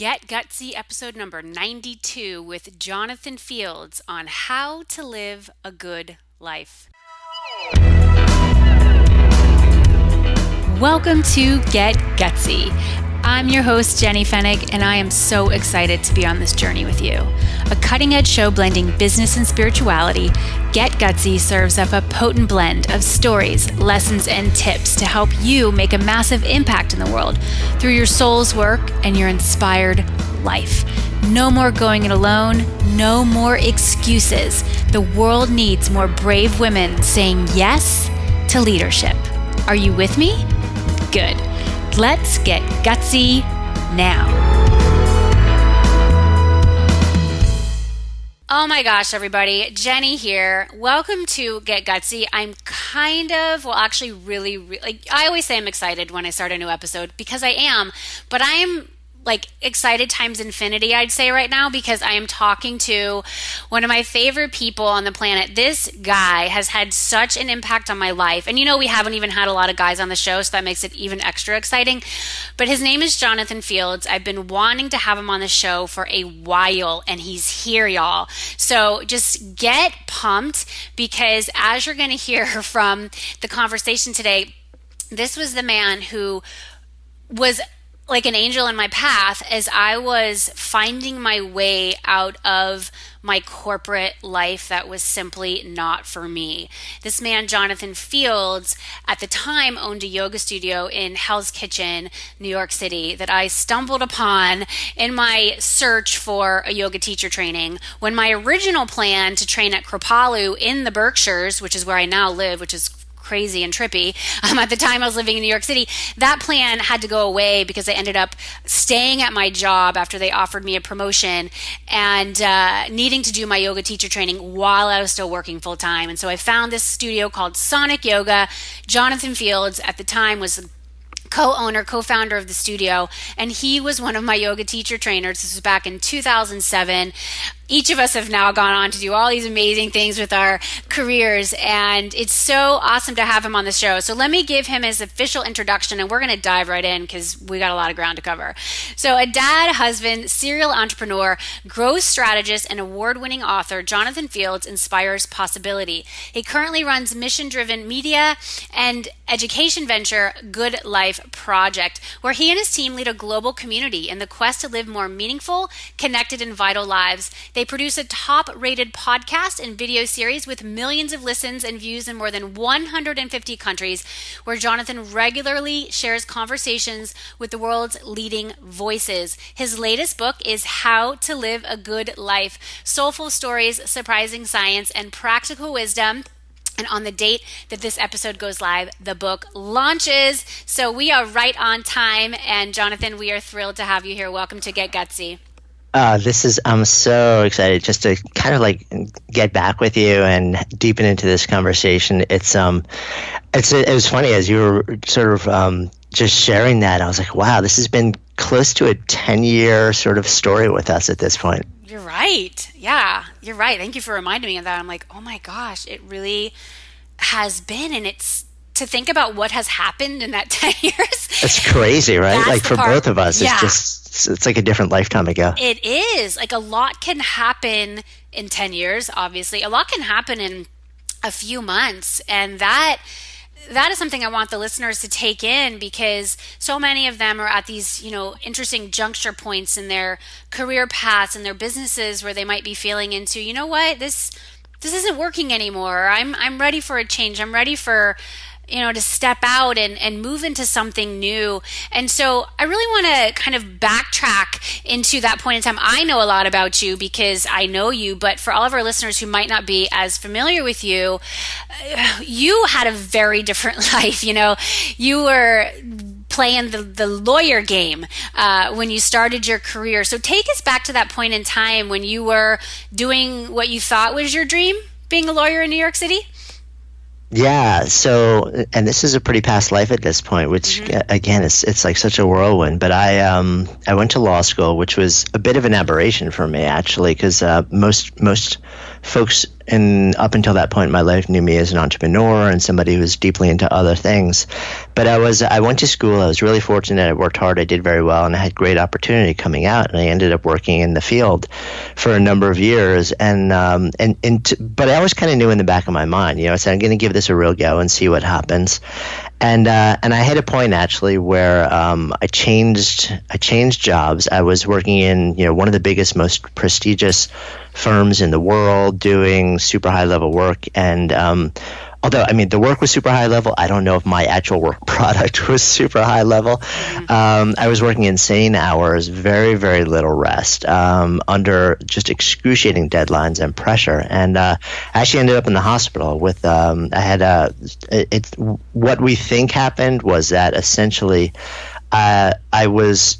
Get Gutsy episode number 92 with Jonathan Fields on how to live a good life. Welcome to Get Gutsy. I'm your host, Jenny Fennig, and I am so excited to be on this journey with you. A cutting-edge show blending business and spirituality, Get Gutsy serves up a potent blend of stories, lessons, and tips to help you make a massive impact in the world through your soul's work and your inspired life. No more going it alone, no more excuses. The world needs more brave women saying yes to leadership. Are you with me? Good. Let's get gutsy now. Oh my gosh, everybody. Jenny here. Welcome to Get Gutsy. I'm really, I always say I'm excited when I start a new episode because I am, but I am excited times infinity, I'd say right now, because I am talking to one of my favorite people on the planet. This guy has had such an impact on my life. And we haven't even had a lot of guys on the show, so that makes it even extra exciting. But his name is Jonathan Fields. I've been wanting to have him on the show for a while, and he's here, y'all. So just get pumped, because as you're going to hear from the conversation today, this was the man who was like an angel in my path as I was finding my way out of my corporate life that was simply not for me. This man, Jonathan Fields, at the time owned a yoga studio in Hell's Kitchen, New York City, that I stumbled upon in my search for a yoga teacher training, when my original plan to train at Kripalu in the Berkshires, which is where I now live, which is crazy and trippy. At the time I was living in New York City, that plan had to go away because I ended up staying at my job after they offered me a promotion and needing to do my yoga teacher training while I was still working full time. And so I found this studio called Sonic Yoga. Jonathan Fields at the time was the co-owner, co-founder of the studio, and he was one of my yoga teacher trainers. This was back in 2007. Each of us have now gone on to do all these amazing things with our careers, and it's so awesome to have him on the show. So let me give him his official introduction, and we're going to dive right in because we got a lot of ground to cover. So a dad, husband, serial entrepreneur, growth strategist, and award-winning author, Jonathan Fields inspires possibility. He currently runs mission-driven media and education venture Good Life Project, where he and his team lead a global community in the quest to live more meaningful, connected, and vital lives. They produce a top-rated podcast and video series with millions of listens and views in more than 150 countries, where Jonathan regularly shares conversations with the world's leading voices. His latest book is How to Live a Good Life: Soulful Stories, Surprising Science, and Practical Wisdom. And on the date that this episode goes live, the book launches. So we are right on time. And Jonathan, we are thrilled to have you here. Welcome to Get Gutsy. I'm so excited just to kind of get back with you and deepen into this conversation. It was funny as you were sort of just sharing that. I was like, wow, this has been close to a 10-year sort of story with us at this point. You're right. Yeah, you're right. Thank you for reminding me of that. I'm like, oh my gosh, it really has been. And it's to think about what has happened in that 10 years. It's crazy, right? That's for both of us, yeah. It's like a different lifetime ago. It is. A lot can happen in 10 years, obviously. A lot can happen in a few months. And that is something I want the listeners to take in, because so many of them are at these, interesting juncture points in their career paths and their businesses where they might be feeling into, you know what, this isn't working anymore. I'm ready for a change. I'm ready for to step out and move into something new. And so I really want to kind of backtrack into that point in time. I know a lot about you because I know you, but for all of our listeners who might not be as familiar with you, you had a very different life. You were playing the lawyer game when you started your career. So take us back to that point in time when you were doing what you thought was your dream, being a lawyer in New York City. Yeah. So, and this is a pretty past life at this point, which again, it's like such a whirlwind. But I went to law school, which was a bit of an aberration for me, actually, because most folks up until that point in my life knew me as an entrepreneur and somebody who was deeply into other things. But I went to school. I was really fortunate. I worked hard. I did very well, and I had great opportunity coming out. And I ended up working in the field for a number of years. But I always kind of knew in the back of my mind, I said, I'm going to give this a real go and see what happens. And I hit a point actually where I changed jobs. I was working in one of the biggest, most prestigious firms in the world, doing super high level work. And although the work was super high level, I don't know if my actual work product was super high level. Mm-hmm. I was working insane hours, very, very little rest, under just excruciating deadlines and pressure. And I actually ended up in the hospital with what we think happened was that essentially I was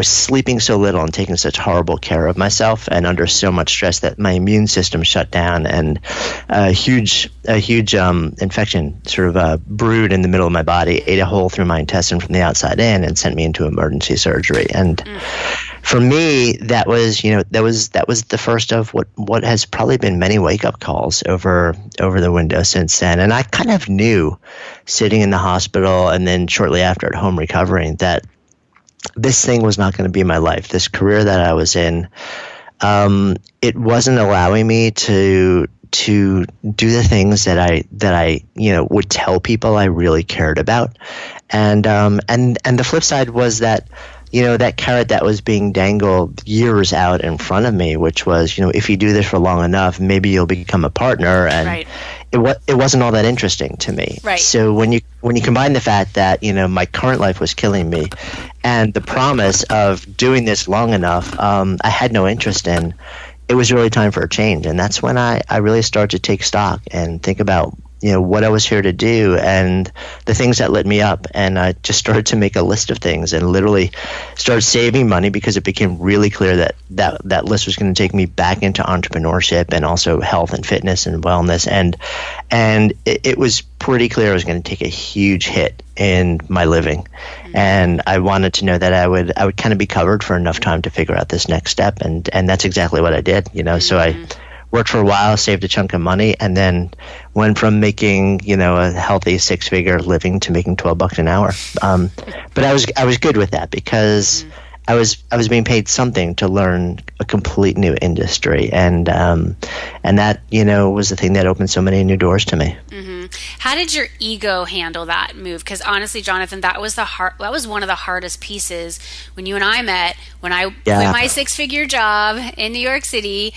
sleeping so little and taking such horrible care of myself and under so much stress that my immune system shut down, and a huge infection sort of brewed in the middle of my body, ate a hole through my intestine from the outside in, and sent me into emergency surgery. And for me, that was the first of what has probably been many wake up calls over the window since then. And I kind of knew, sitting in the hospital and then shortly after at home recovering, that this thing was not going to be my life. This career that I was in, it wasn't allowing me to do the things that I would tell people I really cared about. And the flip side was that that carrot that was being dangled years out in front of me, which was, if you do this for long enough, maybe you'll become a partner. And right. It wasn't all that interesting to me. Right. So when you combine the fact that, my current life was killing me and the promise of doing this long enough, I had no interest in, it was really time for a change. And that's when I really started to take stock and think about, what I was here to do and the things that lit me up. And I just started to make a list of things and literally started saving money, because it became really clear that list was going to take me back into entrepreneurship and also health and fitness and wellness. And it was pretty clear I was going to take a huge hit in my living. Mm-hmm. And I wanted to know that I would kind of be covered for enough time to figure out this next step. And that's exactly what I did, Mm-hmm. So I worked for a while, saved a chunk of money, and then went from making, a healthy 6-figure living to making $12 an hour. But I was good with that, because I was being paid something to learn a complete new industry, and that was the thing that opened so many new doors to me. Mm-hmm. How did your ego handle that move? Because honestly, Jonathan, that was one of the hardest pieces when you and I met. When I quit my 6-figure job in New York City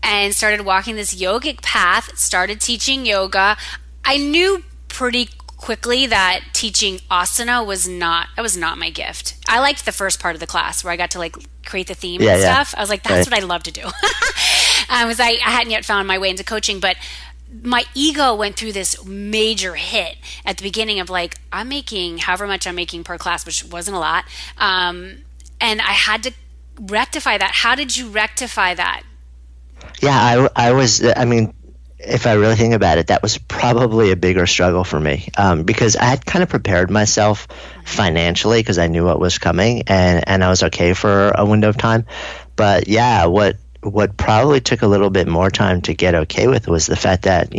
and started walking this yogic path, started teaching yoga, I knew pretty quickly that teaching asana was not my gift. I liked the first part of the class where I got to create the theme and stuff. I was like, that's what I love to do. I hadn't yet found my way into coaching, but my ego went through this major hit at the beginning of I'm making however much I'm making per class, which wasn't a lot. And I had to rectify that. How did you rectify that? Yeah, I was, if I really think about it, that was probably a bigger struggle for me, because I had kind of prepared myself financially because I knew what was coming, and I was okay for a window of time. But yeah, what probably took a little bit more time to get okay with was the fact that,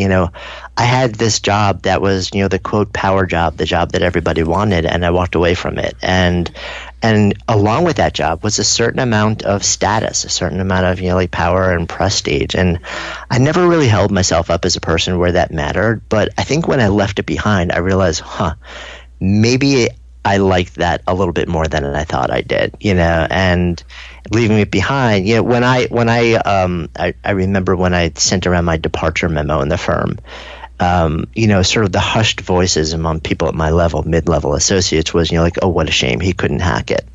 I had this job that was, the quote power job, the job that everybody wanted, and I walked away from it. And along with that job was a certain amount of status, a certain amount of, power and prestige. And I never really held myself up as a person where that mattered. But I think when I left it behind, I realized, maybe I liked that a little bit more than I thought I did, and leaving it behind. When I remember when I sent around my departure memo in the firm, sort of the hushed voices among people at my level, mid-level associates was, oh, what a shame he couldn't hack it.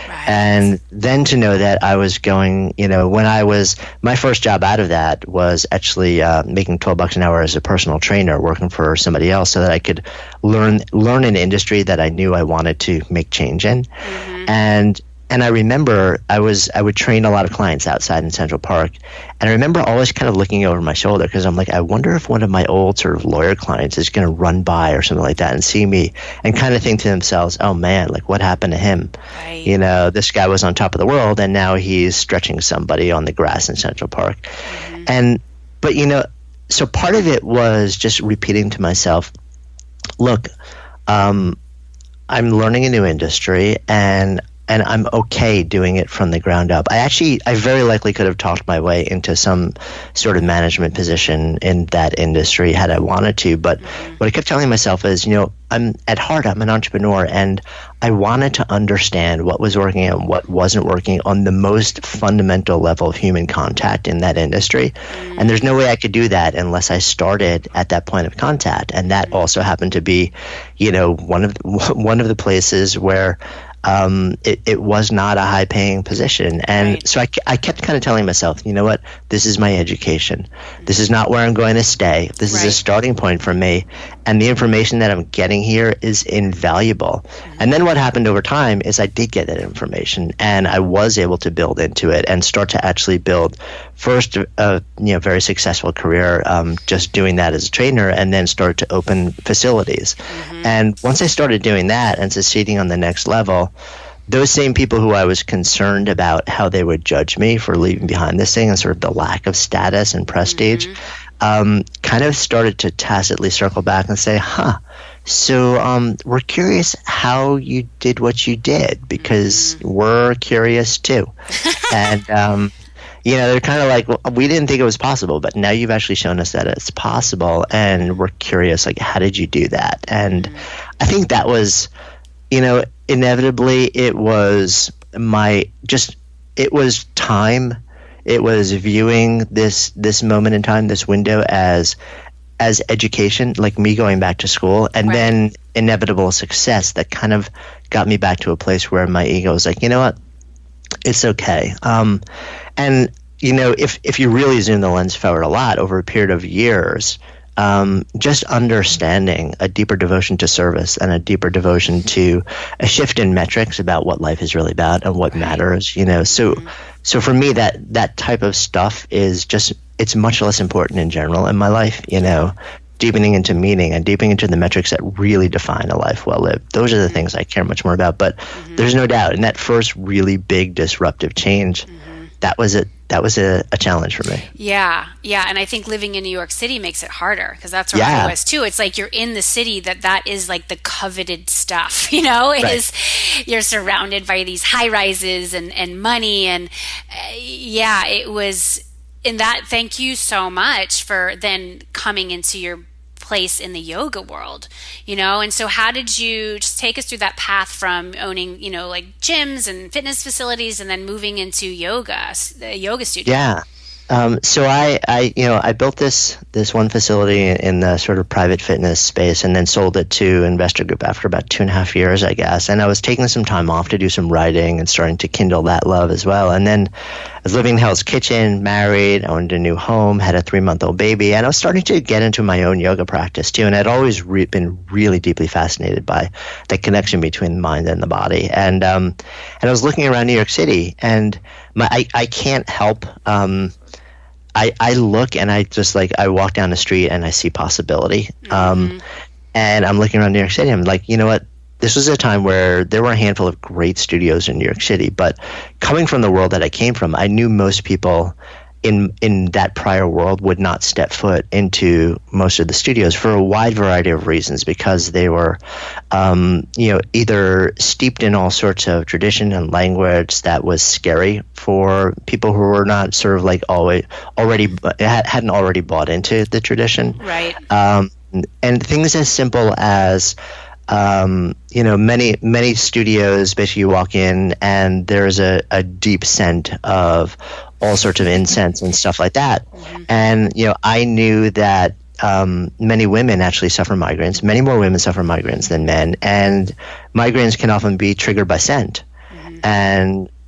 Right. And then to know that I was going, my first job out of that was actually making $12 an hour as a personal trainer, working for somebody else so that I could learn an industry that I knew I wanted to make change in. Mm-hmm. And I remember I would train a lot of clients outside in Central Park. And I remember always kind of looking over my shoulder because I'm like, I wonder if one of my old sort of lawyer clients is going to run by or something like that and see me and kind of think to themselves, oh man, what happened to him? Right. This guy was on top of the world and now he's stretching somebody on the grass in Central Park. Mm-hmm. but so part of it was just repeating to myself, look, I'm learning a new industry, and I'm okay doing it from the ground up. I very likely could have talked my way into some sort of management position in that industry had I wanted to. But what I kept telling myself is, I'm an entrepreneur, and I wanted to understand what was working and what wasn't working on the most fundamental level of human contact in that industry. And there's no way I could do that unless I started at that point of contact. And that also happened to be, one of the places where it was not a high paying position. And Right. so I kept kind of telling myself, you know what, this is my education. This is not where I'm going to stay. This is a Right. starting point for me. And the information that I'm getting here is invaluable. And then what happened over time is I did get that information, and I was able to build into it and start to actually build first a very successful career just doing that as a trainer, and then start to open facilities. And once I started doing that and succeeding on the next level, those same people who I was concerned about how they would judge me for leaving behind this thing and sort of the lack of status and prestige, kind of started to tacitly circle back and say, so we're curious how you did what you did, because we're curious too. And, they're kind of like, well, we didn't think it was possible, but now you've actually shown us that it's possible, and we're curious, like, how did you do that? And I think that was, inevitably it was it was time. It was viewing this moment in time, this window as education, like me going back to school, and then inevitable success that kind of got me back to a place where my ego was like, you know what, it's okay. And if you really zoom the lens forward a lot over a period of years, just understanding a deeper devotion to service and a deeper devotion to a shift in metrics about what life is really about and what matters, So for me, that type of stuff is just, it's much less important in general in my life, deepening into meaning and deepening into the metrics that really define a life well lived. Those are the things I care much more about. But there's no doubt in that first really big disruptive change, that was a challenge for me. Yeah. And I think living in New York City makes it harder, because that's where I was too. It's like you're in the city that is like the coveted stuff, you're surrounded by these high rises and money. And it was in that. Thank you so much for then coming into your place in the yoga world, and so how did you just take us through that path from owning, like gyms and fitness facilities, and then moving into the yoga studio? Yeah. So I built this one facility in the sort of private fitness space, and then sold it to Investor Group after about 2.5 years, I guess. And I was taking some time off to do some writing and starting to kindle that love as well. And then I was living in Hell's Kitchen, married, owned a new home, had a 3-month-old baby, and I was starting to get into my own yoga practice too. And I'd always been really deeply fascinated by the connection between the mind and the body. And I was looking around New York City, and I can't help. I look and I walk down the street and I see possibility. And I'm looking around New York City. I'm like, you know what? This was a time where there were a handful of great studios in New York City, but coming from the world that I came from, I knew most people in that prior world would not step foot into most of the studios for a wide variety of reasons, because they were, either steeped in all sorts of tradition and language that was scary for people who were not sort of like hadn't already bought into the tradition. Right. And things as simple as, many studios, basically you walk in and there's a deep scent of all sorts of incense and stuff like that. And, I knew that many women actually suffer migraines. Many more women suffer migraines than men. And migraines can often be triggered by scent.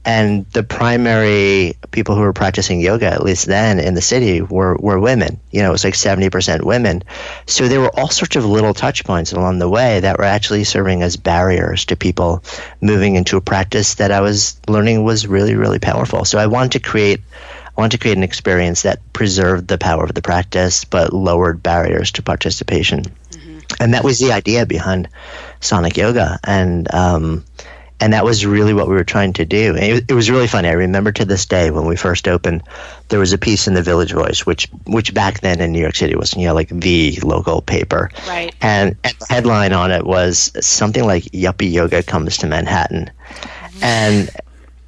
And the primary people who were practicing yoga, at least then in the city, were women. It was like 70% women. So there were all sorts of little touch points along the way that were actually serving as barriers to people moving into a practice that I was learning was really, really powerful. So I wanted to create an experience that preserved the power of the practice but lowered barriers to participation. And that was the idea behind Sonic Yoga. And And that was really what we were trying to do. And it was really funny. I remember to this day when we first opened, there was a piece in the Village Voice, which back then in New York City was, like the local paper. Right. And the headline on it was something like "Yuppie Yoga Comes to Manhattan."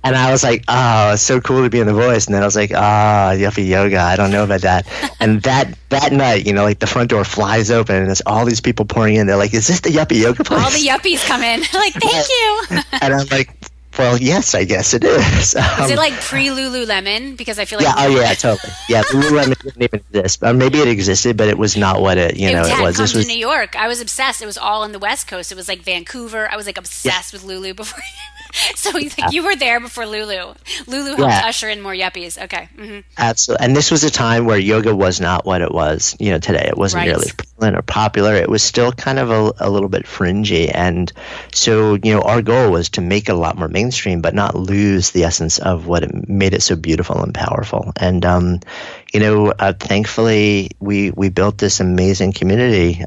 And I was like, oh, it's so cool to be in the Voice. And then I was like, yuppie yoga, I don't know about that. And that night, like the front door flies open and there's all these people pouring in. They're like, is this the yuppie yoga place? All the yuppies come in. Like, thank you. And I'm like, well, yes, I guess it is. Is it like pre-Lululemon? Because I feel like... Yeah, yeah, totally. Yeah, Lululemon didn't even exist. Or maybe it existed, but it was not what it was. This was to New York. I was obsessed. It was all on the West Coast. It was like Vancouver. I was like obsessed with Lulu before... So you were there before Lulu. Lulu helped usher in more yuppies. Okay. Mm-hmm. Absolutely. And this was a time where yoga was not what it was, today. It wasn't nearly prevalent or popular. It was still kind of a little bit fringy. And so, our goal was to make it a lot more mainstream, but not lose the essence of what it made it so beautiful and powerful. And, thankfully, we built this amazing community.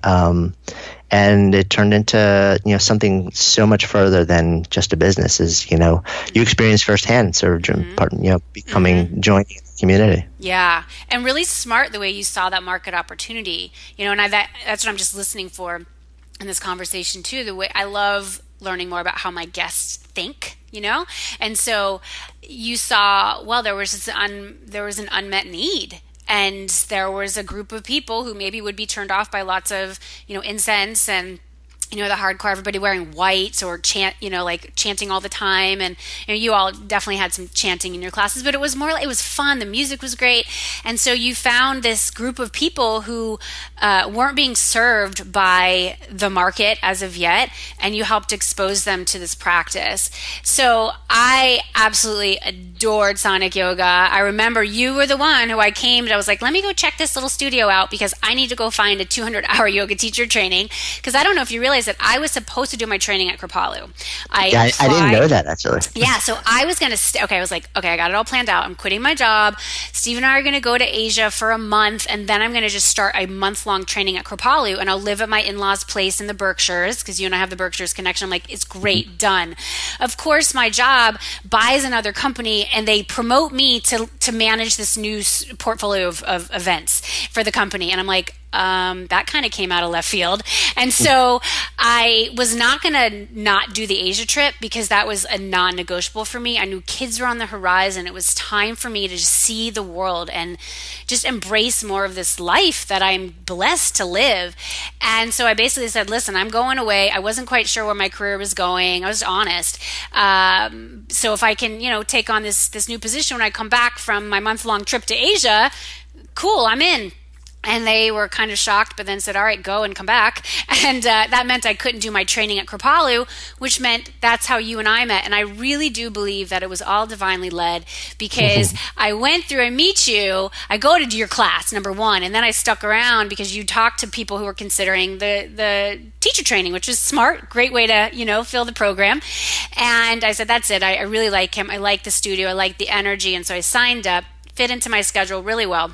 And it turned into, something so much further than just a business. Is you experience firsthand, sort of, joining the community. Yeah, and really smart the way you saw that market opportunity. And that's what I'm just listening for in this conversation too. The way I love learning more about how my guests think. And so you saw, well, there was an unmet need. And there was a group of people who maybe would be turned off by lots of, incense and, the hardcore, everybody wearing white or chanting all the time. And you all definitely had some chanting in your classes, but it was more like, it was fun. The music was great. And so you found this group of people who weren't being served by the market as of yet, and you helped expose them to this practice. So I absolutely adored Sonic Yoga. I remember you were the one who I came and I was like, let me go check this little studio out because I need to go find a 200-hour yoga teacher training. Because I don't know if you realize that I was supposed to do my training at Kripalu. I didn't know that, actually. Yeah, so I was going to I was like, okay, I got it all planned out. I'm quitting my job. Steve and I are going to go to Asia for a month, and then I'm going to just start a month-long training at Kripalu, and I'll live at my in-laws' place in the Berkshires, because you and I have the Berkshires connection. I'm like, it's great, done. Of course, my job buys another company, and they promote me to manage this new portfolio of events for the company. And I'm like, that kind of came out of left field. And so I was not going to not do the Asia trip because that was a non-negotiable for me. I knew kids were on the horizon. It was time for me to just see the world and just embrace more of this life that I'm blessed to live. And so I basically said, listen, I'm going away. I wasn't quite sure where my career was going. I was honest. So if I can, take on this new position when I come back from my month-long trip to Asia, cool, I'm in. And they were kind of shocked, but then said, all right, go and come back. And that meant I couldn't do my training at Kripalu, which meant that's how you and I met. And I really do believe that it was all divinely led because I went through, I meet you, I go to do your class, number one, and then I stuck around because you talked to people who were considering the teacher training, which was smart, great way to, fill the program. And I said, that's it. I really like him. I like the studio. I like the energy. And so I signed up, fit into my schedule really well.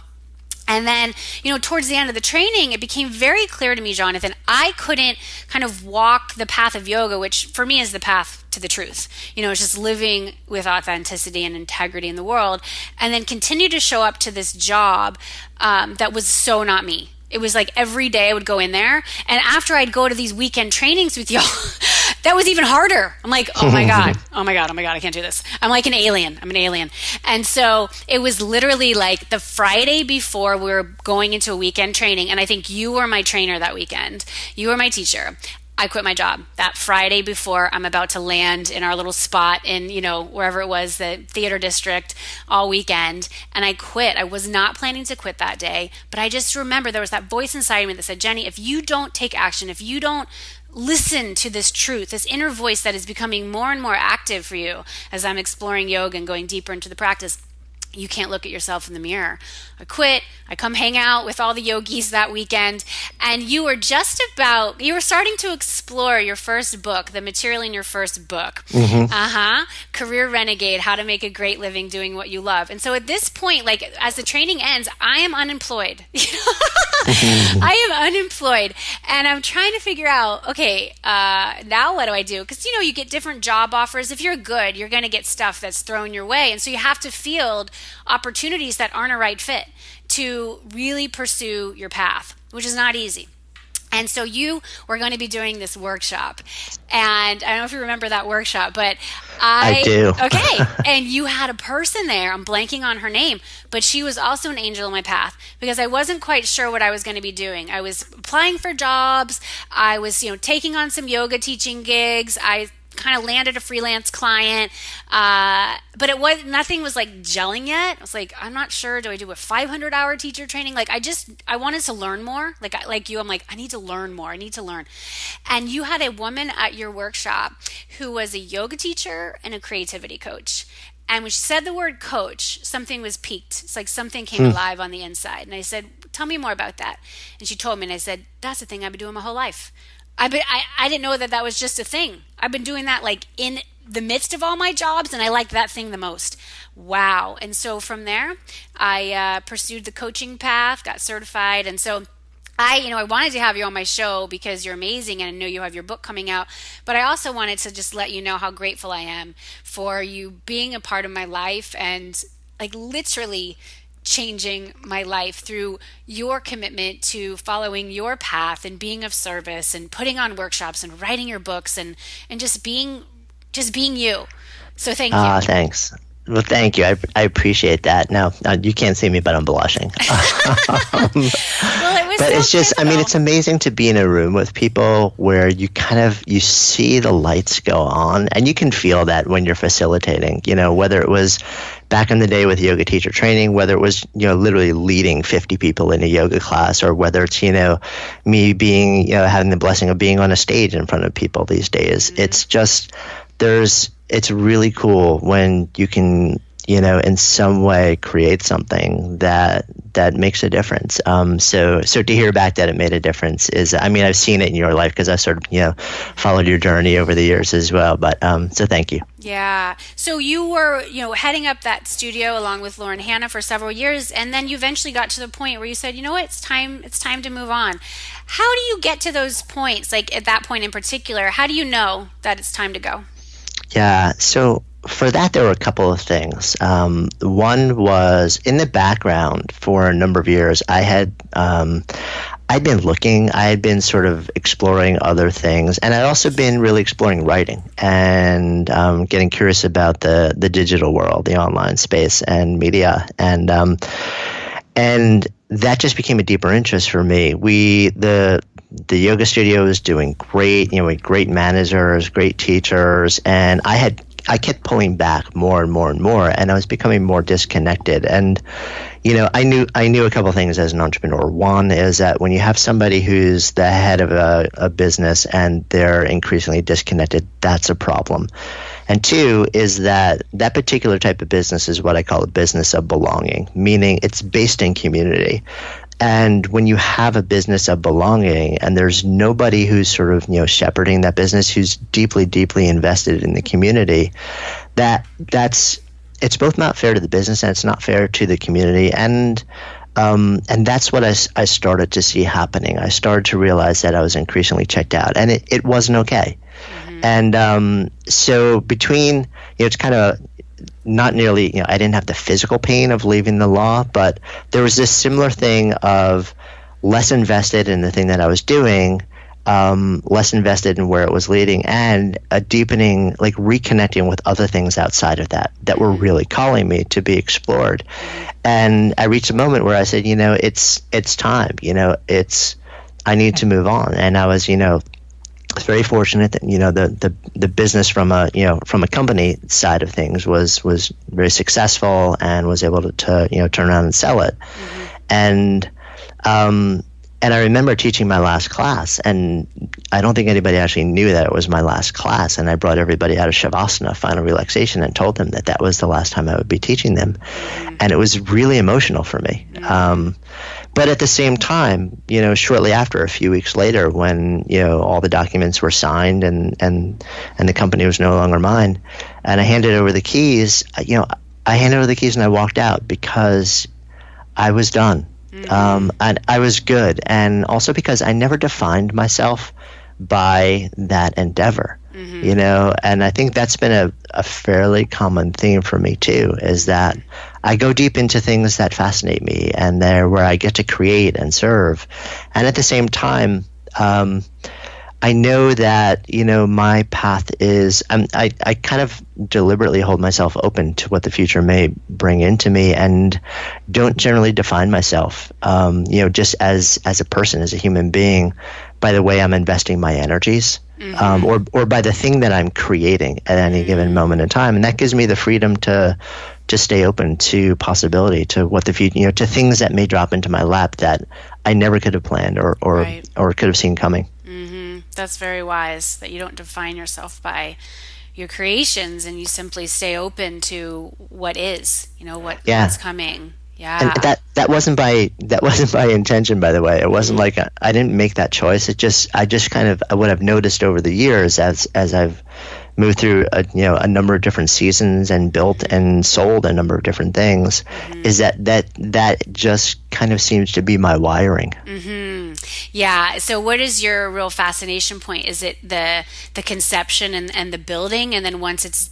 And then, towards the end of the training, it became very clear to me, Jonathan, I couldn't kind of walk the path of yoga, which for me is the path to the truth. It's just living with authenticity and integrity in the world, and then continue to show up to this job that was so not me. It was like every day I would go in there, and after I'd go to these weekend trainings with y'all, that was even harder. I'm like, oh my God, I can't do this. I'm like an alien. I'm an alien. And so it was literally like the Friday before we were going into a weekend training, and I think you were my trainer that weekend. You were my teacher. I quit my job that Friday before I'm about to land in our little spot in, wherever it was, the theater district all weekend. And I quit. I was not planning to quit that day, but I just remember there was that voice inside me that said, Jenny, if you don't take action, if you don't listen to this truth, this inner voice that is becoming more and more active for you as I'm exploring yoga and going deeper into the practice, you can't look at yourself in the mirror. I quit. I come hang out with all the yogis that weekend. And you were starting to explore your first book, the material in your first book. Career Renegade, How to Make a Great Living Doing What You Love. And so at this point, like as the training ends, I am unemployed. I am unemployed. And I'm trying to figure out, okay, now what do I do? Because, you get different job offers. If you're good, you're going to get stuff that's thrown your way. And so you have to field opportunities that aren't a right fit to really pursue your path, which is not easy. And so you were going to be doing this workshop. And I don't know if you remember that workshop, but I do. Okay. And you had a person there. I'm blanking on her name, but she was also an angel in my path because I wasn't quite sure what I was going to be doing. I was applying for jobs. I was, taking on some yoga teaching gigs. I kind of landed a freelance client, but nothing was like gelling yet. I was like, I'm not sure. Do I do a 500-hour teacher training? Like I wanted to learn more. Like you, I'm like, I need to learn more. I need to learn. And you had a woman at your workshop who was a yoga teacher and a creativity coach. And when she said the word coach, something was piqued. It's like something came alive on the inside. And I said, tell me more about that. And she told me, and I said, that's the thing I've been doing my whole life. I didn't know that was just a thing. I've been doing that like in the midst of all my jobs, and I liked that thing the most. Wow. And so from there, I pursued the coaching path, got certified. And so I wanted to have you on my show because you're amazing and I know you have your book coming out. But I also wanted to just let you know how grateful I am for you being a part of my life and like literally changing my life through your commitment to following your path and being of service and putting on workshops and writing your books and just being you. So thank you. Thanks. Well, thank you. I appreciate that. Now, you can't see me, but I'm blushing. Well, it was but so it's just, it's amazing to be in a room with people where you you see the lights go on and you can feel that when you're facilitating, whether it was back in the day with yoga teacher training, whether it was, literally leading 50 people in a yoga class, or whether it's, me being, having the blessing of being on a stage in front of people these days. Mm-hmm. It's just, it's really cool when you can, in some way create something that makes a difference. So to hear back that it made a difference is, I've seen it in your life because I sort of, followed your journey over the years as well. But so thank you. Yeah. So you were, heading up that studio along with Lauren Hanna for several years, and then you eventually got to the point where you said, what, it's time to move on. How do you get to those points? Like at that point in particular, how do you know that it's time to go? Yeah. So for that, there were a couple of things. One was in the background for a number of years. I'd been looking. I had been sort of exploring other things, and I'd also been really exploring writing and getting curious about the digital world, the online space, and media, and that just became a deeper interest for me. The yoga studio was doing great, we had great managers, great teachers, and I kept pulling back more and more and more, and I was becoming more disconnected. And, I knew a couple of things as an entrepreneur. One is that when you have somebody who's the head of a business and they're increasingly disconnected, that's a problem. And two is that particular type of business is what I call a business of belonging, meaning it's based in community. And when you have a business of belonging and there's nobody who's sort of, shepherding that business, who's deeply, deeply invested in the community, it's both not fair to the business and it's not fair to the community. And that's what I started to see happening. I started to realize that I was increasingly checked out, and it wasn't okay. Mm-hmm. And so between, it's kind of not nearly, I didn't have the physical pain of leaving the law, but there was this similar thing of less invested in the thing that I was doing, less invested in where it was leading, and a deepening, like reconnecting with other things outside of that were really calling me to be explored. And I reached a moment where I said, it's time, I need to move on. And I was, very fortunate that the business from a company side of things was very successful and was able to turn around and sell it. Mm-hmm. And And I remember teaching my last class, and I don't think anybody actually knew that it was my last class. And I brought everybody out of Shavasana, final relaxation, and told them that that was the last time I would be teaching them. And it was really emotional for me. But at the same time, shortly after, a few weeks later, when all the documents were signed and the company was no longer mine, and I handed over the keys, I handed over the keys and I walked out because I was done. And I was good. And also because I never defined myself by that endeavor, and I think that's been a fairly common theme for me too, is that I go deep into things that fascinate me, and they're where I get to create and serve. And at the same time, I know that, my path is, I kind of deliberately hold myself open to what the future may bring into me, and don't generally define myself, just as a person, as a human being, by the way I'm investing my energies, or by the thing that I'm creating at any given moment in time. And that gives me the freedom to stay open to possibility, to what the future, to things that may drop into my lap that I never could have planned or could have seen coming. That's very wise, that you don't define yourself by your creations, and you simply stay open to what is, what's coming. Yeah. And that wasn't by intention, by the way. It wasn't like I didn't make that choice. I just kind of, what I've noticed over the years as I've moved through a number of different seasons and built and sold a number of different things, is that just kind of seems to be my wiring. Yeah. So what is your real fascination point? Is it the conception and the building, and then once it's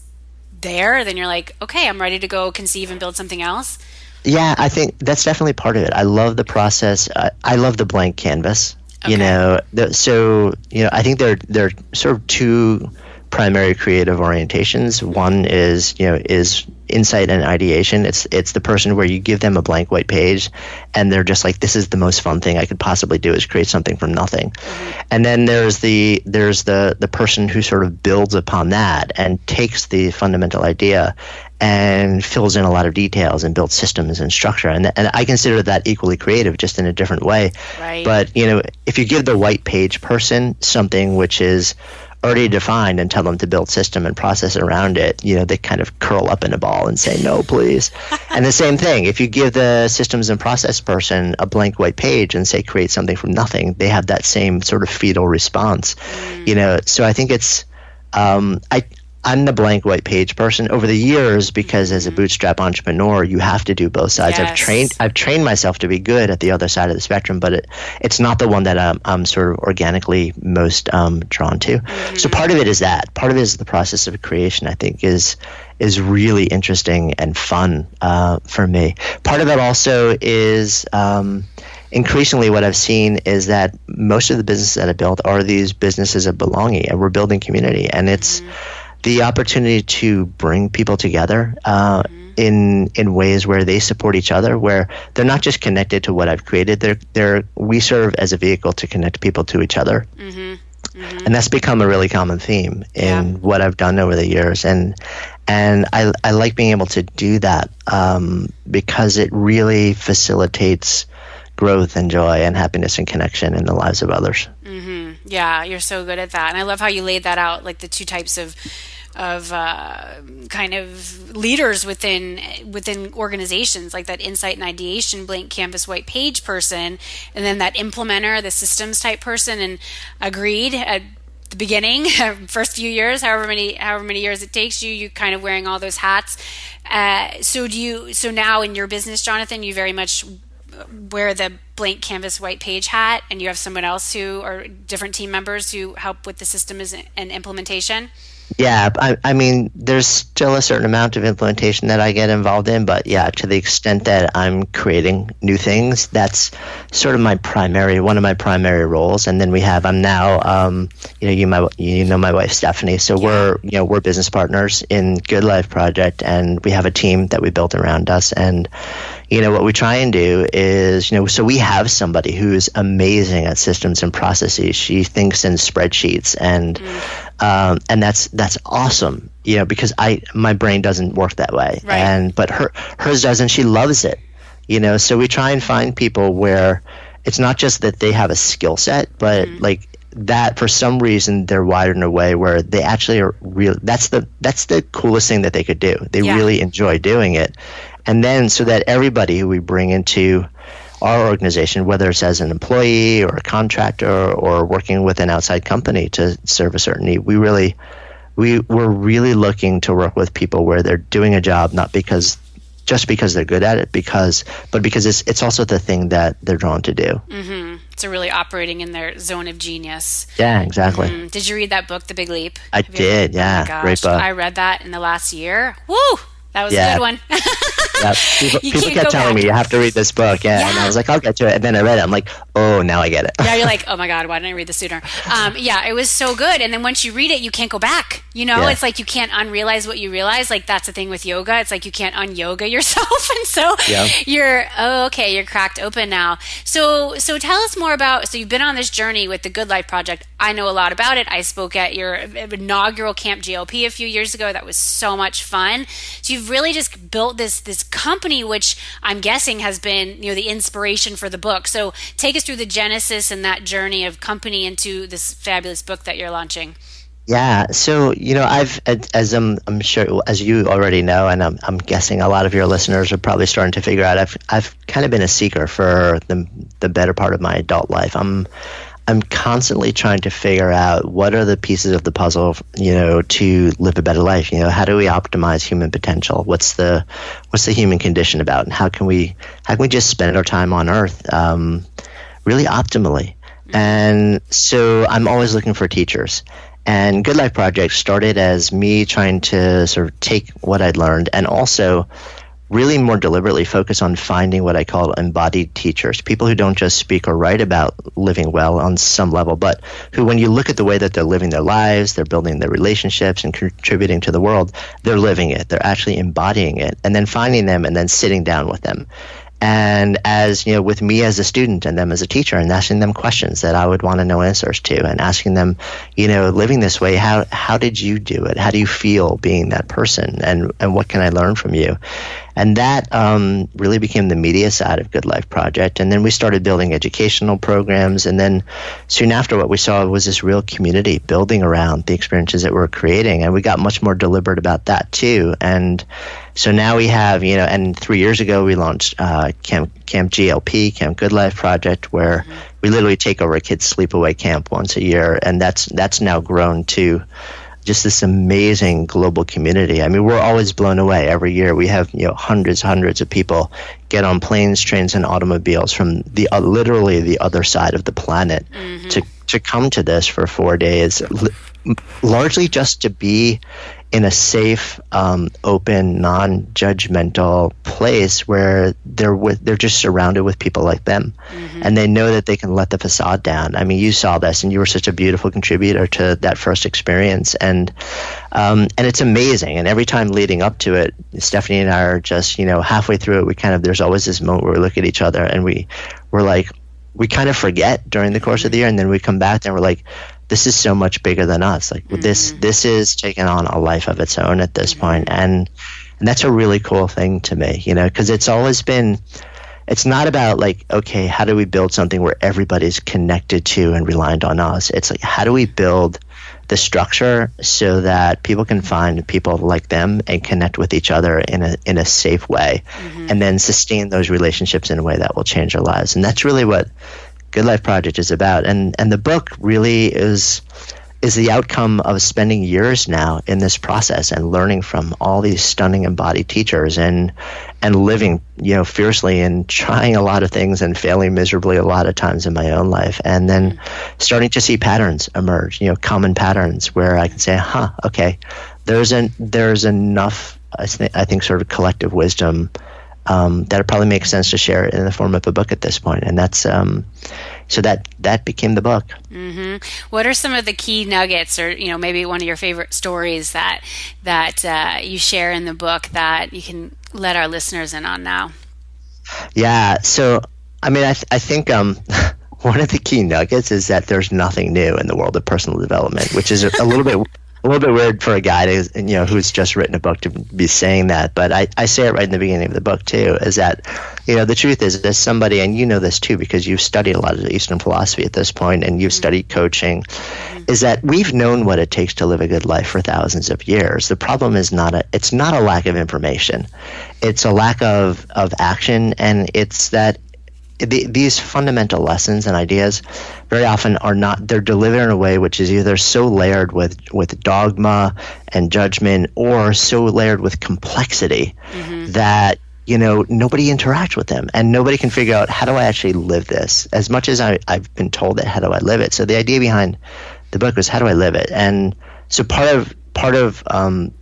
there, then you're like, okay, I'm ready to go conceive and build something else? Yeah, I think that's definitely part of it. I love the process. I love the blank canvas. Okay. I think there are sort of two primary creative orientations. One is insight and ideation. It's the person where you give them a blank white page and they're just like, this is the most fun thing I could possibly do, is create something from nothing. And then there's the person who sort of builds upon that and takes the fundamental idea and fills in a lot of details and builds systems and structure. And I consider that equally creative, just in a different way. Right. But if you give the white page person something which is already defined and tell them to build system and process around it, they kind of curl up in a ball and say, no, please. And the same thing, if you give the systems and process person a blank white page and say, create something from nothing, they have that same sort of fetal response. So I think it's, I'm the blank white page person over the years, because as a bootstrap entrepreneur, you have to do both sides. Yes. I've trained myself to be good at the other side of the spectrum, but it's not the one that I'm sort of organically most drawn to. So part of it is that. Part of it is the process of creation, I think, is really interesting and fun for me. Part of it also is increasingly what I've seen is that most of the businesses that I built are these businesses of belonging, and we're building community, and it's the opportunity to bring people together in ways where they support each other, where they're not just connected to what I've created. We serve as a vehicle to connect people to each other. And that's become a really common theme in what I've done over the years. And I like being able to do that because it really facilitates growth and joy and happiness and connection in the lives of others. Yeah, you're so good at that. And I love how you laid that out, like the two types of kind of leaders within organizations, like that insight and ideation, blank canvas, white page person, and then that implementer, the systems type person. And agreed, at the beginning, first few years, however many years it takes you kind of wearing all those hats. So now in your business, Jonathan, you very much wear the blank canvas white page hat, and you have someone else or different team members who help with the systems and implementation? Yeah, I mean, there's still a certain amount of implementation that I get involved in, but yeah, to the extent that I'm creating new things, that's sort of one of my primary roles. And then I'm now, you know my wife Stephanie, so we're business partners in Good Life Project, and we have a team that we built around us. And what we try and do is, so we have somebody who's amazing at systems and processes. She thinks in spreadsheets, and that's awesome, because my brain doesn't work that way. Right. But hers does, and she loves it. So we try and find people where it's not just that they have a skill set, but like that for some reason they're wired in a way where they actually are real. That's the coolest thing that they could do. They really enjoy doing it. And then so that everybody who we bring into our organization, whether it's as an employee or a contractor or working with an outside company to serve a certain need, we're really looking to work with people where they're doing a job not just because they're good at it, but because it's also the thing that they're drawn to do. Mm-hmm. So really operating in their zone of genius. Yeah, exactly. Mm-hmm. Did you read that book, The Big Leap? I did, yeah. Oh my gosh. Great book. I read that in the last year. Woo! That was a good one. Yeah. People kept telling me, you have to read this book. Yeah. And I was like, I'll get to it. And then I read it. I'm like, oh, now I get it. Yeah, you're like, oh my God, why didn't I read this sooner? It was so good. And then once you read it, you can't go back. It's like you can't unrealize what you realize. Like that's the thing with yoga. It's like you can't un-yoga yourself. And so you're cracked open now. So tell us more about, so you've been on this journey with the Good Life Project. I know a lot about it. I spoke at your inaugural Camp GLP a few years ago. That was so much fun. So you've really just built this company, which I'm guessing has been, the inspiration for the book. So take us through the genesis and that journey of company into this fabulous book that you're launching. Yeah. So, I'm sure, as you already know, and I'm guessing a lot of your listeners are probably starting to figure out, I've kind of been a seeker for the better part of my adult life. I'm constantly trying to figure out what are the pieces of the puzzle, to live a better life. How do we optimize human potential? What's the human condition about, and how can we just spend our time on Earth really optimally? And so I'm always looking for teachers. And Good Life Project started as me trying to sort of take what I'd learned and also really more deliberately focus on finding what I call embodied teachers, people who don't just speak or write about living well on some level, but who, when you look at the way that they're living their lives, they're building their relationships and contributing to the world, they're living it, they're actually embodying it, and then finding them and then sitting down with them. And as with me as a student and them as a teacher, and asking them questions that I would want to know answers to, and asking them, living this way, how did you do it? How do you feel being that person? And what can I learn from you? And that really became the media side of Good Life Project. And then we started building educational programs. And then soon after, what we saw was this real community building around the experiences that we're creating. And we got much more deliberate about that too. And so now we have, and 3 years ago we launched Camp GLP, Camp Good Life Project, where we literally take over a kid's sleepaway camp once a year. And that's now grown to just this amazing global community. I mean, we're always blown away. Every year we have hundreds of people get on planes, trains, and automobiles from literally the other side of the planet to come to this for 4 days, largely just to be in a safe, open, non-judgmental place where they're just surrounded with people like them, and they know that they can let the facade down. I mean, you saw this, and you were such a beautiful contributor to that first experience, and it's amazing. And every time leading up to it, Stephanie and I are just halfway through it. There's always this moment where we look at each other and we're like, we kind of forget during the course of the year, and then we come back and we're like, this is so much bigger than us. Like this is taking on a life of its own at this point. And that's a really cool thing to me, because it's always been, it's not about like, okay, how do we build something where everybody's connected to and reliant on us? It's like, how do we build the structure so that people can find people like them and connect with each other in a safe way, and then sustain those relationships in a way that will change our lives. And that's really what Good Life Project is about. And the book really is the outcome of spending years now in this process and learning from all these stunning embodied teachers and living fiercely and trying a lot of things and failing miserably a lot of times in my own life, and then starting to see patterns emerge, common patterns where I can say, okay, there's enough, I think sort of collective wisdom that it probably makes sense to share it in the form of a book at this point. And that's so that became the book. What are some of the key nuggets, or maybe one of your favorite stories that you share in the book that you can let our listeners in on now? Yeah. So I mean, I think one of the key nuggets is that there's nothing new in the world of personal development, which is a little bit a little bit weird for a guy to, who's just written a book to be saying that, but I say it right in the beginning of the book too, is that, the truth is there's somebody, and you know this too because you've studied a lot of Eastern philosophy at this point and you've studied coaching, is that we've known what it takes to live a good life for thousands of years. The problem is it's not a lack of information. It's a lack of action, and it's that these fundamental lessons and ideas very often they're delivered in a way which is either so layered with dogma and judgment or so layered with complexity that nobody interacts with them and nobody can figure out, how do I actually live this? As much as I've been told that, how do I live it? So the idea behind the book was, how do I live it? And so part of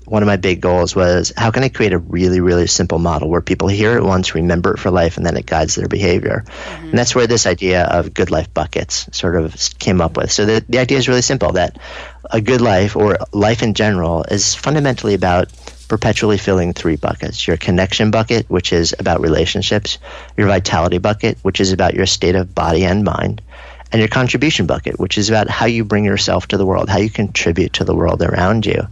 one of my big goals was, how can I create a really, really simple model where people hear it once, remember it for life, and then it guides their behavior. And that's where this idea of good life buckets sort of came up with. So the idea is really simple, that a good life, or life in general, is fundamentally about perpetually filling three buckets: your connection bucket, which is about relationships; your vitality bucket, which is about your state of body and mind; and your contribution bucket, which is about how you bring yourself to the world, how you contribute to the world around you.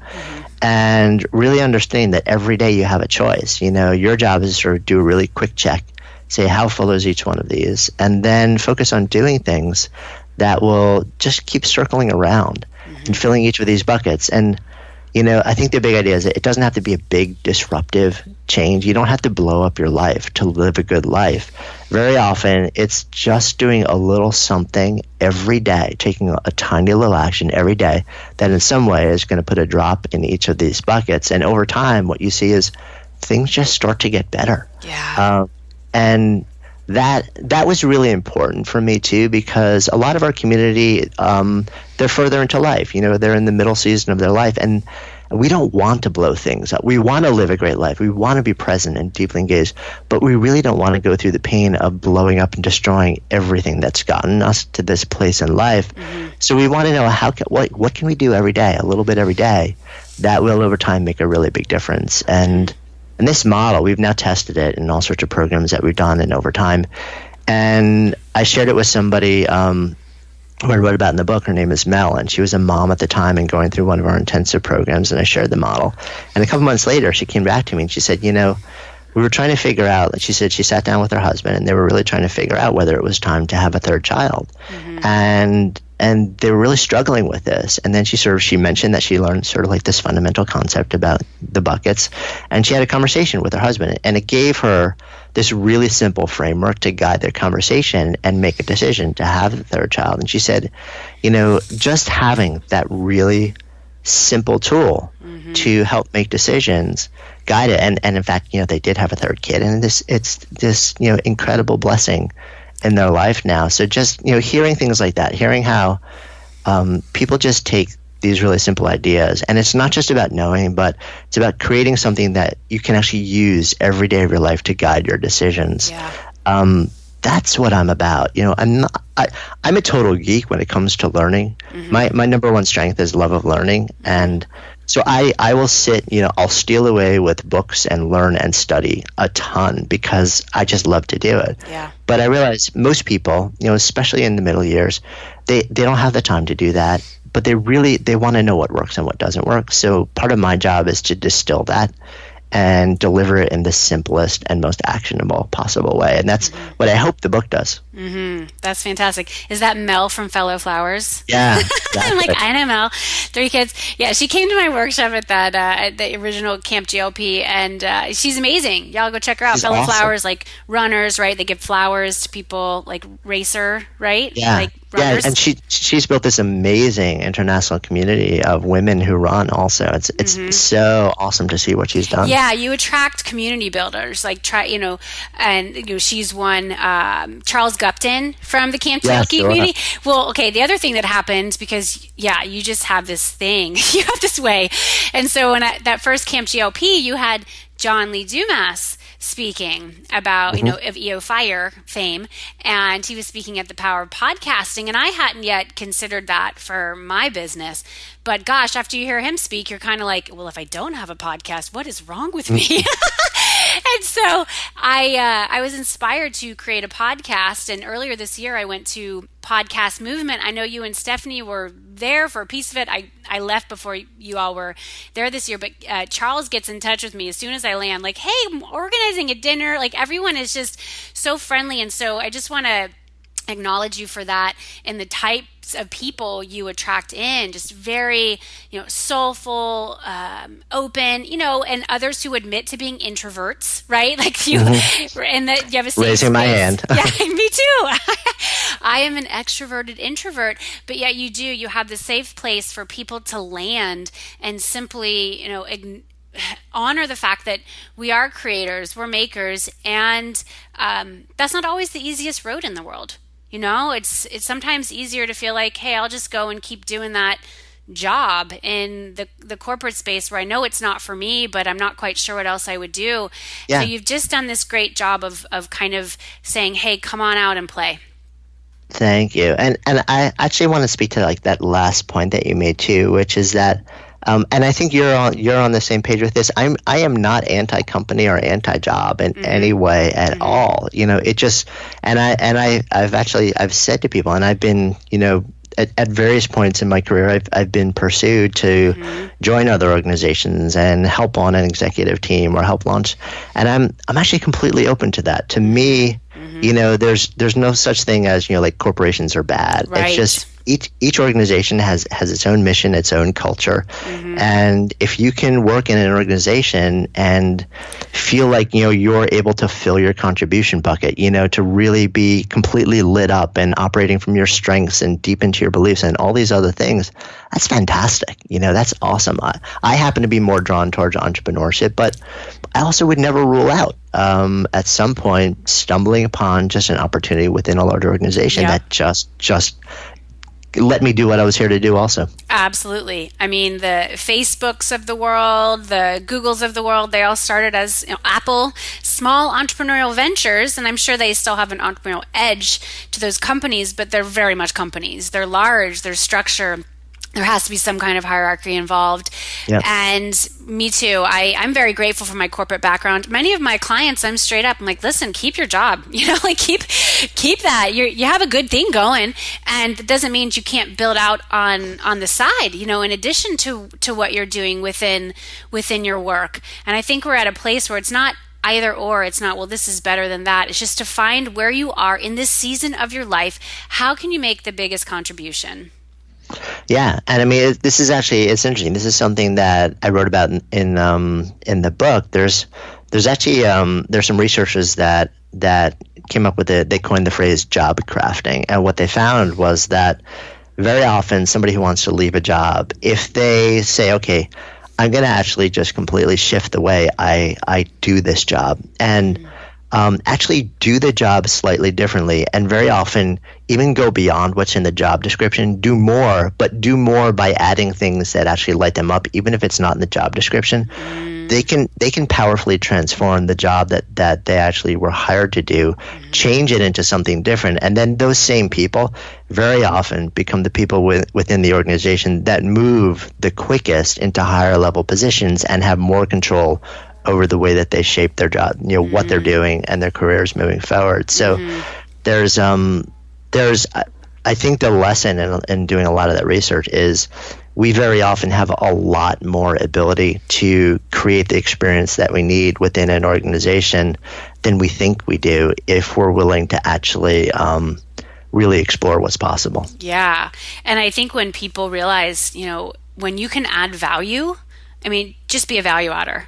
And really understanding that every day you have a choice. Your job is to sort of do a really quick check, say how full is each one of these, and then focus on doing things that will just keep circling around and filling each of these buckets. And I think the big idea is that it doesn't have to be a big disruptive change. You don't have to blow up your life to live a good life. Very often, it's just doing a little something every day, taking a tiny little action every day that in some way is going to put a drop in each of these buckets. And over time, what you see is things just start to get better. Yeah. And that was really important for me too, because a lot of our community, they're further into life. They're in the middle season of their life, and we don't want to blow things up. We want to live a great life. We want to be present and deeply engaged, but we really don't want to go through the pain of blowing up and destroying everything that's gotten us to this place in life. So we want to know what can we do every day, a little bit every day, that will over time make a really big difference. And this model, we've now tested it in all sorts of programs that we've done and over time. And I shared it with somebody who I wrote about in the book. Her name is Mel, and she was a mom at the time and going through one of our intensive programs, and I shared the model. And a couple months later, she came back to me and she said, we were trying to figure out, she said she sat down with her husband and they were really trying to figure out whether it was time to have a third child. And they were really struggling with this. And then she mentioned that she learned sort of like this fundamental concept about the buckets. And she had a conversation with her husband, and it gave her this really simple framework to guide their conversation and make a decision to have the third child. And she said, just having that really simple tool to help make decisions, guide it. And in fact, they did have a third kid, and it's this incredible blessing in their life now. So just hearing things like that, hearing how people just take these really simple ideas, and it's not just about knowing, but it's about creating something that you can actually use every day of your life to guide your decisions. Yeah. That's what I'm about. I'm a total geek when it comes to learning. My number one strength is love of learning, and so I will sit, I'll steal away with books and learn and study a ton because I just love to do it. Yeah. But I realize most people, especially in the middle years, they don't have the time to do that, but they want to know what works and what doesn't work. So part of my job is to distill that and deliver it in the simplest and most actionable possible way. And that's what I hope the book does. That's fantastic. Is that Mel from Fellow Flowers? Yeah. Exactly. I'm like, I know Mel. 3 kids. Yeah, she came to my workshop at that at the original Camp GLP, and she's amazing. Y'all go check her out. She's Fellow awesome. Flowers, like runners, right? They give flowers to people, like racer, right? Yeah. Like runners. Yeah, and she's built this amazing international community of women who run also. It's so awesome to see what she's done. Yeah, you attract community builders. Like she's one Charles Gupton from the Camp GLP community. Well, okay, the other thing that happened, because you just have this thing, you have this way. And so when that first Camp GLP, you had John Lee Dumas speaking about, of EO Fire fame, and he was speaking at the Power of Podcasting, and I hadn't yet considered that for my business. But gosh, after you hear him speak, you're kind of like, well, if I don't have a podcast, what is wrong with me? And so I was inspired to create a podcast. And earlier this year, I went to Podcast Movement. I know you and Stephanie were there for a piece of it. I left before you all were there this year. But Charles gets in touch with me as soon as I land, like, hey, I'm organizing a dinner. Like, everyone is just so friendly. And so I just want to acknowledge you for that, and the types of people you attract in, just very, soulful, open, and others who admit to being introverts, right? Like you, and that you have a safe Raising my space. hand. Yeah, me too. I am an extroverted introvert, but yet you have the safe place for people to land and simply, honor the fact that we are creators, we're makers, and that's not always the easiest road in the world. It's sometimes easier to feel like, hey, I'll just go and keep doing that job in the corporate space where I know it's not for me, but I'm not quite sure what else I would do. Yeah. So you've just done this great job of kind of saying, hey, come on out and play. Thank you. And I actually want to speak to like that last point that you made too, which is that and I think you're on the same page with this. I am not anti-company or anti-job in any way at all. It just I've said to people, and I've been at various points in my career, I've been pursued to join other organizations and help on an executive team or help launch, and I'm actually completely open to that. To me, there's no such thing as like corporations are bad. Right. It's just each organization has its own mission, its own culture, and if you can work in an organization and feel like you're able to fill your contribution bucket, to really be completely lit up and operating from your strengths and deep into your beliefs and all these other things, that's fantastic. That's awesome. I happen to be more drawn towards entrepreneurship, but I also would never rule out at some point stumbling upon just an opportunity within a larger organization that just let me do what I was here to do also. Absolutely. I mean, the Facebooks of the world, the Googles of the world, they all started as Apple, small entrepreneurial ventures, and I'm sure they still have an entrepreneurial edge to those companies, but they're very much companies. They're large, there's structure. There has to be some kind of hierarchy involved. Yep. And me too. I'm very grateful for my corporate background. Many of my clients, I'm straight up, I'm like, listen, keep your job. Keep that. You have a good thing going. And it doesn't mean you can't build out on the side, in addition to what you're doing within your work. And I think we're at a place where it's not either or. It's not, well, this is better than that. It's just to find where you are in this season of your life. How can you make the biggest contribution? Yeah, and I mean, it's interesting. This is something that I wrote about in the book. There's actually there's some researchers that came up with it. They coined the phrase job crafting, and what they found was that very often somebody who wants to leave a job, if they say, okay, I'm going to actually just completely shift the way I do this job, and actually do the job slightly differently, and very often even go beyond what's in the job description, do more, but do more by adding things that actually light them up, even if it's not in the job description. They can powerfully transform the job that they actually were hired to do, change it into something different, and then those same people very often become the people within the organization that move the quickest into higher level positions and have more control over the way that they shape their job, what they're doing and their careers moving forward. So there's I think the lesson in doing a lot of that research is we very often have a lot more ability to create the experience that we need within an organization than we think we do if we're willing to actually really explore what's possible. Yeah. And I think when people realize, when you can add value, I mean, just be a value adder,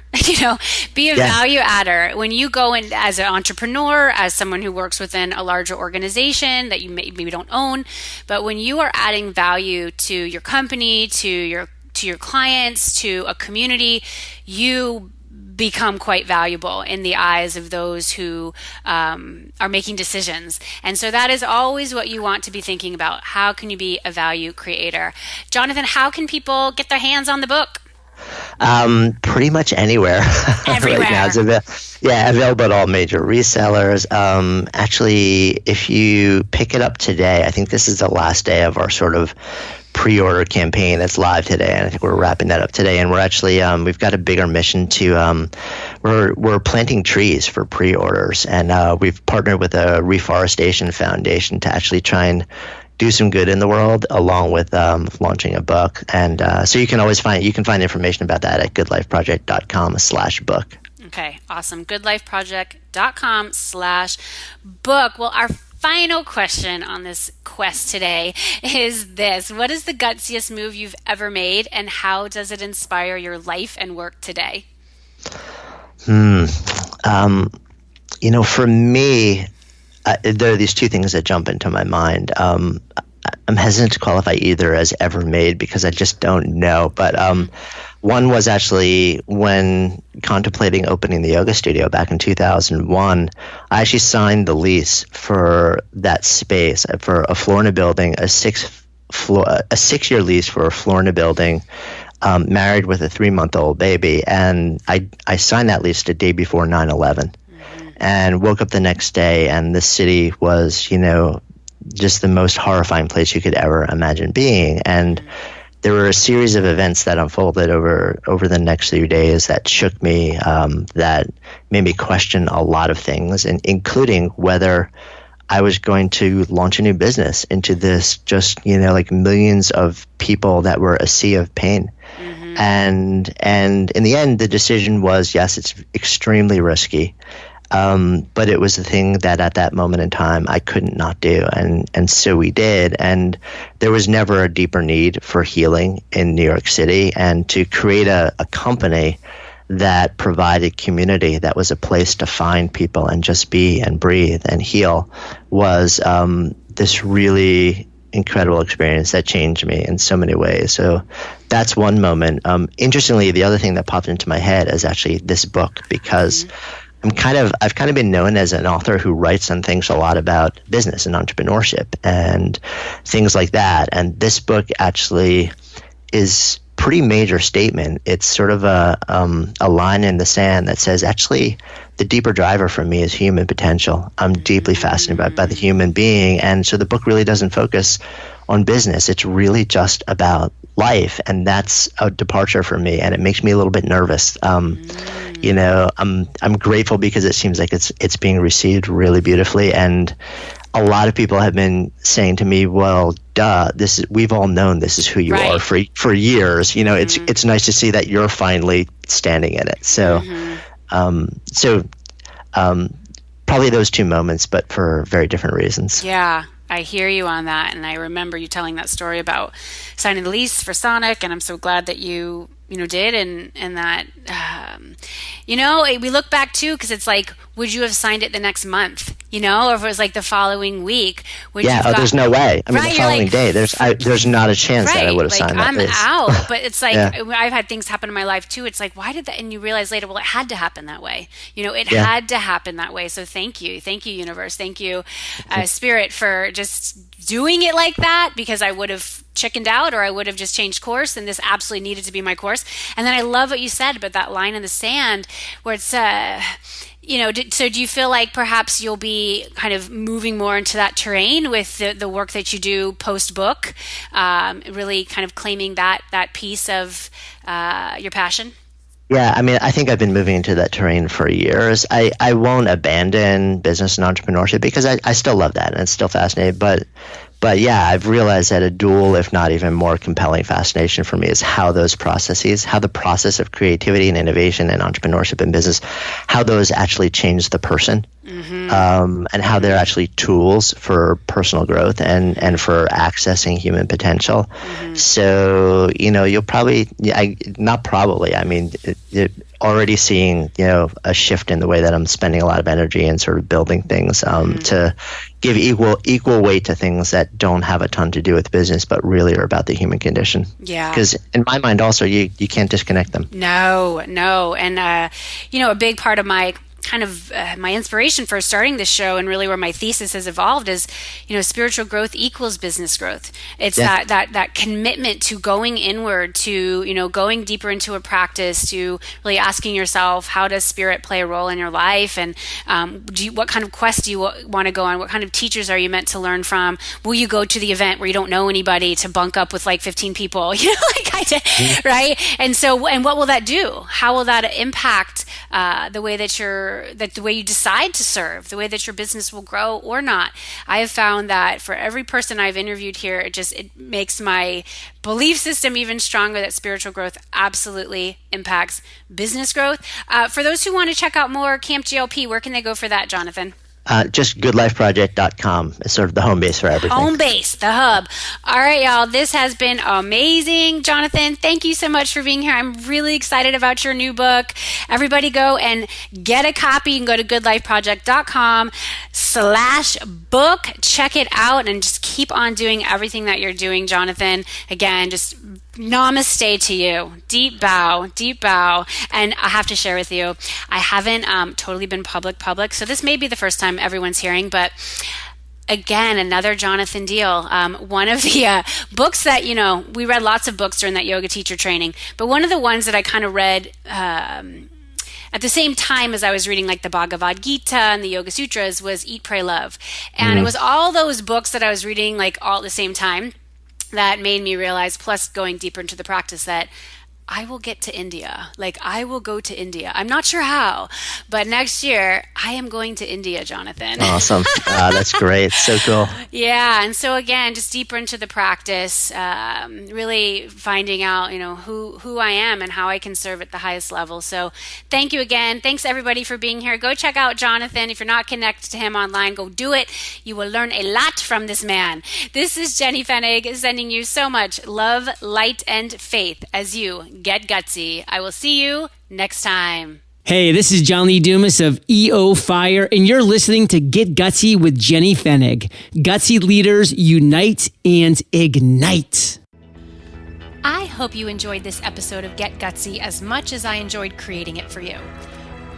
be a value adder. When you go in as an entrepreneur, as someone who works within a larger organization that you maybe don't own, but when you are adding value to your company, to your clients, to a community, you become quite valuable in the eyes of those who are making decisions. And so that is always what you want to be thinking about. How can you be a value creator? Jonathan, how can people get their hands on the book? Pretty much anywhere. Everywhere. Right now. It's available at all major resellers. Actually, if you pick it up today, I think this is the last day of our sort of pre-order campaign that's live today, and I think we're wrapping that up today. And we're actually we've got a bigger mission to we're planting trees for pre-orders, and we've partnered with a reforestation foundation to actually try and do some good in the world, along with launching a book. And so you can find information about that at goodlifeproject.com/book. Okay, awesome. goodlifeproject.com/book. Well, our final question on this quest today is this: what is the gutsiest move you've ever made, and how does it inspire your life and work today? For me, there are these two things that jump into my mind. I'm hesitant to qualify either as ever made because I just don't know. But one was actually when contemplating opening the yoga studio back in 2001. I actually signed the lease for that space for a floor in a building, a 6-year lease for a floor in a building. Married with a 3-month-old baby, and I signed that lease the day before 9/11. And woke up the next day, and the city was, just the most horrifying place you could ever imagine being. And there were a series of events that unfolded over the next few days that shook me, that made me question a lot of things, and including whether I was going to launch a new business into this just, like millions of people that were a sea of pain. And in the end, the decision was, yes, it's extremely risky. But it was the thing that at that moment in time I couldn't not do. And so we did. And there was never a deeper need for healing in New York City. And to create a company that provided community, that was a place to find people and just be and breathe and heal, was this really incredible experience that changed me in so many ways. So that's one moment. Interestingly, the other thing that popped into my head is actually this book, because I've kind of been known as an author who writes and thinks a lot about business and entrepreneurship and things like that. And this book actually is pretty major statement. It's sort of a line in the sand that says, actually, the deeper driver for me is human potential. I'm deeply fascinated by the human being. And so the book really doesn't focus on business. It's really just about life. And that's a departure for me. And it makes me a little bit nervous. I'm grateful because it seems like it's being received really beautifully. And a lot of people have been saying to me, well, duh, we've all known this is who you are for years. It's nice to see that you're finally standing in it. So, probably those two moments, but for very different reasons. Yeah, I hear you on that. And I remember you telling that story about signing the lease for Sonic. And I'm so glad that you did. And that, we look back too, because it's like, would you have signed it the next month? Or if it was like the following week? There's no way. I mean, the following day, there's not a chance that I would have signed that. I'm out. But it's like, I've had things happen in my life too. It's like, why did that? And you realize later, well, it had to happen that way. It had to happen that way. So thank you, universe. Thank you, spirit, for just doing it like that, because I would have chickened out, or I would have just changed course, and this absolutely needed to be my course. And then I love what you said about that line in the sand where it's so do you feel like perhaps you'll be kind of moving more into that terrain with the work that you do post-book, really kind of claiming that piece of your passion? Yeah, I mean, I think I've been moving into that terrain for years. I won't abandon business and entrepreneurship because I still love that and it's still fascinating. But yeah, I've realized that a dual, if not even more compelling fascination for me is how the process of creativity and innovation and entrepreneurship and business, how those actually change the person, and how they're actually tools for personal growth and for accessing human potential. So, you'll probably, already seeing, a shift in the way that I'm spending a lot of energy and sort of building things to give equal weight to things that don't have a ton to do with business, but really are about the human condition. Yeah. Because in my mind also, you can't disconnect them. No. And, a big part of my kind of my inspiration for starting this show, and really where my thesis has evolved, is, spiritual growth equals business growth. It's that commitment to going inward, to, going deeper into a practice, to really asking yourself, how does spirit play a role in your life? And what kind of quest do you want to go on? What kind of teachers are you meant to learn from? Will you go to the event where you don't know anybody to bunk up with like 15 people? Like I did, right? And so, and what will that do? How will that impact the way that the way you decide to serve, the way that your business will grow or not? I have found that for every person I've interviewed here, it makes my belief system even stronger that spiritual growth absolutely impacts business growth. For those who want to check out more Camp GLP, where can they go for that, Jonathan? Just goodlifeproject.com is sort of the home base for everything. Home base, the hub. All right, y'all. This has been amazing. Jonathan, thank you so much for being here. I'm really excited about your new book. Everybody go and get a copy. You can go to goodlifeproject.com/book. Check it out and just keep on doing everything that you're doing, Jonathan. Again, just namaste to you. Deep bow. And I have to share with you, I haven't totally been public, so this may be the first time everyone's hearing, but again, another Jonathan deal. One of the books that, we read lots of books during that yoga teacher training, but one of the ones that I kind of read at the same time as I was reading like the Bhagavad Gita and the Yoga Sutras was Eat, Pray, Love. And it was all those books that I was reading like all at the same time that made me realize, plus going deeper into the practice, that I will get to India. Like, I will go to India. I'm not sure how, but next year I am going to India, Jonathan. Awesome. That's great. So cool. Yeah. And so again, just deeper into the practice, really finding out, who I am and how I can serve at the highest level. So thank you again. Thanks everybody for being here. Go check out Jonathan. If you're not connected to him online, go do it. You will learn a lot from this man. This is Jenny Fennig sending you so much love, light, and faith as you get gutsy. I will see you next time. Hey, this is John Lee Dumas of EO Fire, and you're listening to Get Gutsy with Jenny Fennig. Gutsy leaders unite and ignite. I hope you enjoyed this episode of Get Gutsy as much as I enjoyed creating it for you.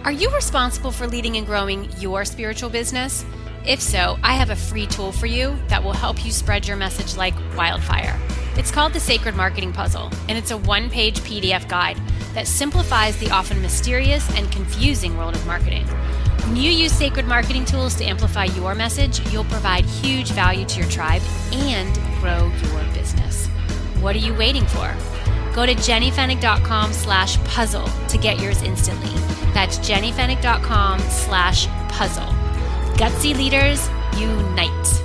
Are you responsible for leading and growing your spiritual business? If so, I have a free tool for you that will help you spread your message like wildfire. It's called the Sacred Marketing Puzzle, and it's a one-page PDF guide that simplifies the often mysterious and confusing world of marketing. When you use sacred marketing tools to amplify your message, you'll provide huge value to your tribe and grow your business. What are you waiting for? Go to jennyfennig.com/puzzle to get yours instantly. That's jennyfennig.com/puzzle. Gutsy leaders, unite.